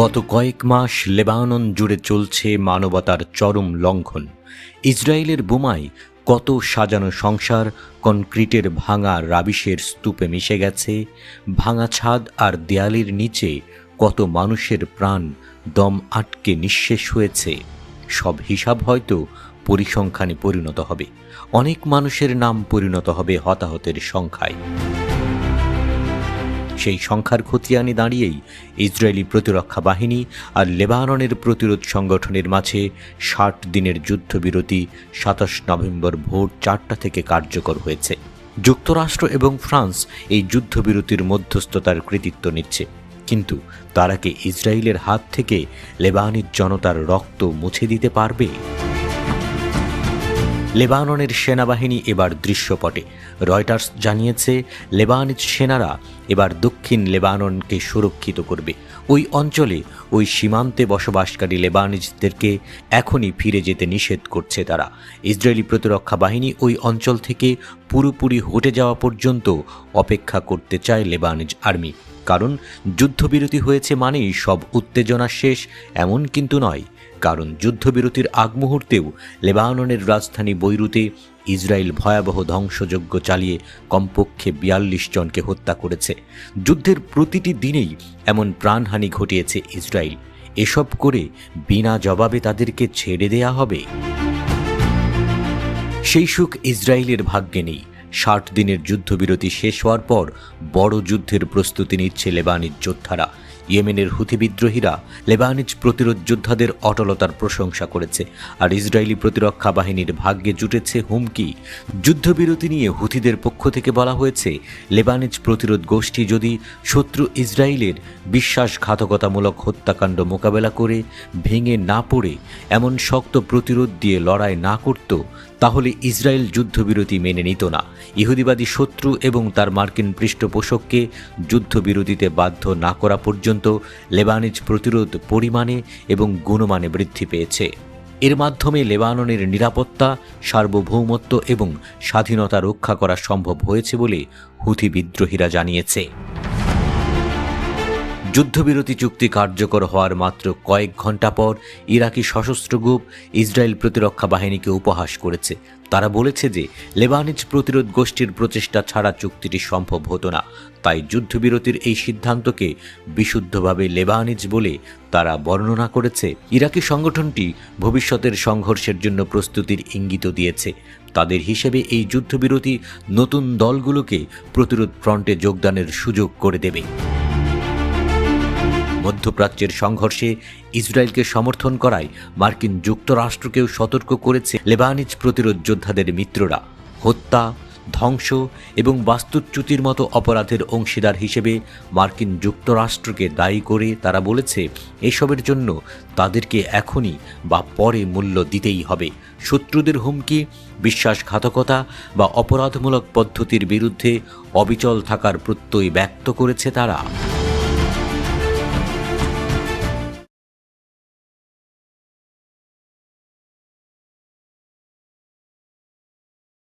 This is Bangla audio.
গত কয়েক মাস লেবানন জুড়ে চলছে মানবতার চরম লঙ্ঘন। ইসরায়েলের বোমায় কত সাজানো সংসার কনক্রিটের ভাঙা রাবিশের স্তূপে মিশে গেছে। ভাঙা ছাদ আর দেয়ালের নিচে কত মানুষের প্রাণ দম আটকে নিঃশেষ হয়েছে। সব হিসাব হয়তো পরিসংখ্যানে পরিণত হবে। অনেক মানুষের নাম পরিণত হবে হতাহতের সংখ্যায়। সেই সংখ্যার খতিয়ানে দাঁড়িয়েই ইসরায়েলি প্রতিরক্ষা বাহিনী আর লেবাননের প্রতিরোধ সংগঠনের মাঝে ৬০ দিনের যুদ্ধবিরতি ২৭ নভেম্বর ভোর ৪টা থেকে কার্যকর হয়েছে। যুক্তরাষ্ট্র এবং ফ্রান্স এই যুদ্ধবিরতির মধ্যস্থতার কৃতিত্ব নিচ্ছে, কিন্তু তারা কি ইসরায়েলের হাত থেকে লেবানিজ জনতার রক্ত মুছে দিতে পারবে? লেবাননের সেনাবাহিনী এবার দৃশ্যপটে। রয়টার্স জানিয়েছে, লেবানিজ সেনারা এবার দক্ষিণ লেবাননকে সুরক্ষিত করবে। ওই অঞ্চলে ওই সীমান্তে বসবাসকারী লেবানিজদেরকে এখনই ফিরে যেতে নিষেধ করছে তারা। ইসরায়েলি প্রতিরক্ষা বাহিনী ওই অঞ্চল থেকে পুরোপুরি হটে যাওয়া পর্যন্ত অপেক্ষা করতে চায় লেবানিজ আর্মি। কারণ যুদ্ধবিরতি হয়েছে মানেই সব উত্তেজনা শেষ, এমন কিন্তু নয়। কারণ যুদ্ধবিরতির আগ মুহূর্তেও লেবাননের রাজধানী বৈরুতে ইসরায়েল ভয়াবহ ধ্বংসযজ্ঞ চালিয়ে কমপক্ষে ৪২ জনকে হত্যা করেছে। যুদ্ধের প্রতিটি দিনেই এমন প্রাণহানি ঘটিয়েছে ইসরায়েল। এসব করে বিনা জবাবে তাদেরকে ছেড়ে দেয়া হবে? সেই সুখ ইসরায়েলের ভাগ্যে নেই। ৬০ দিনের যুদ্ধবিরতি শেষ হওয়ার পর বড় যুদ্ধের প্রস্তুতি নিচ্ছে লেবানিজ যোদ্ধারা। ইয়েমেনের হুথি বিদ্রোহীরা লেবানিজ প্রতিরোধ যোদ্ধাদের অটলতার প্রশংসা করেছে, আর ইসরায়েলি প্রতিরক্ষা বাহিনীর ভাগ্যে জুটেছে হুমকি। যুদ্ধবিরতি নিয়ে হুথিদের পক্ষ থেকে বলা হয়েছে, লেবানিজ প্রতিরোধ গোষ্ঠী যদি শত্রু ইসরায়েলের বিশ্বাসঘাতকতামূলক হত্যাকাণ্ড মোকাবেলা করে ভেঙে না পড়ে এমন শক্ত প্রতিরোধ দিয়ে লড়াই না করত, তাহলে ইসরায়েল যুদ্ধবিরতি মেনে নিত না। ইহুদিবাদী শত্রু এবং তার মার্কিন পৃষ্ঠপোষককে যুদ্ধবিরতিতে বাধ্য না করা পর্যন্ত লেবানিজ প্রতিরোধ পরিমাণে এবং গুণমানে বৃদ্ধি পেয়েছে। এর মাধ্যমে লেবাননের নিরাপত্তা, সার্বভৌমত্ব এবং স্বাধীনতা রক্ষা করা সম্ভব হয়েছে বলে হুথি বিদ্রোহীরা জানিয়েছে। যুদ্ধবিরতি চুক্তি কার্যকর হওয়ার মাত্র কয়েক ঘন্টা পর ইরাকি সশস্ত্র গ্রুপ ইসরায়েল প্রতিরক্ষা বাহিনীকে উপহাস করেছে। তারা বলেছে যে লেবানিজ প্রতিরোধ গোষ্ঠীর প্রচেষ্টা ছাড়া চুক্তিটি সম্ভব হতো না। তাই যুদ্ধবিরতির এই সিদ্ধান্তকে বিশুদ্ধভাবে লেবানিজ বলে তারা বর্ণনা করেছে। ইরাকি সংগঠনটি ভবিষ্যতের সংঘর্ষের জন্য প্রস্তুতির ইঙ্গিত দিয়েছে। তাদের হিসেবে এই যুদ্ধবিরতি নতুন দলগুলোকে প্রতিরোধ ফ্রন্টে যোগদানের সুযোগ করে দেবে। মধ্যপ্রাচ্যের সংঘর্ষে ইসরায়েলকে সমর্থন করায় মার্কিন যুক্তরাষ্ট্রকেও সতর্ক করেছে লেবানিজ প্রতিরোধ যোদ্ধাদের মিত্ররা। হত্যা, ধ্বংস এবং বাস্তুচ্যুতির মতো অপরাধের অংশীদার হিসেবে মার্কিন যুক্তরাষ্ট্রকে দায়ী করে তারা বলেছে, এসবের জন্য তাদেরকে এখনই বা পরে মূল্য দিতেই হবে। শত্রুদের হুমকি, বিশ্বাসঘাতকতা বা অপরাধমূলক পদ্ধতির বিরুদ্ধে অবিচল থাকার প্রত্যয় ব্যক্ত করেছে তারা।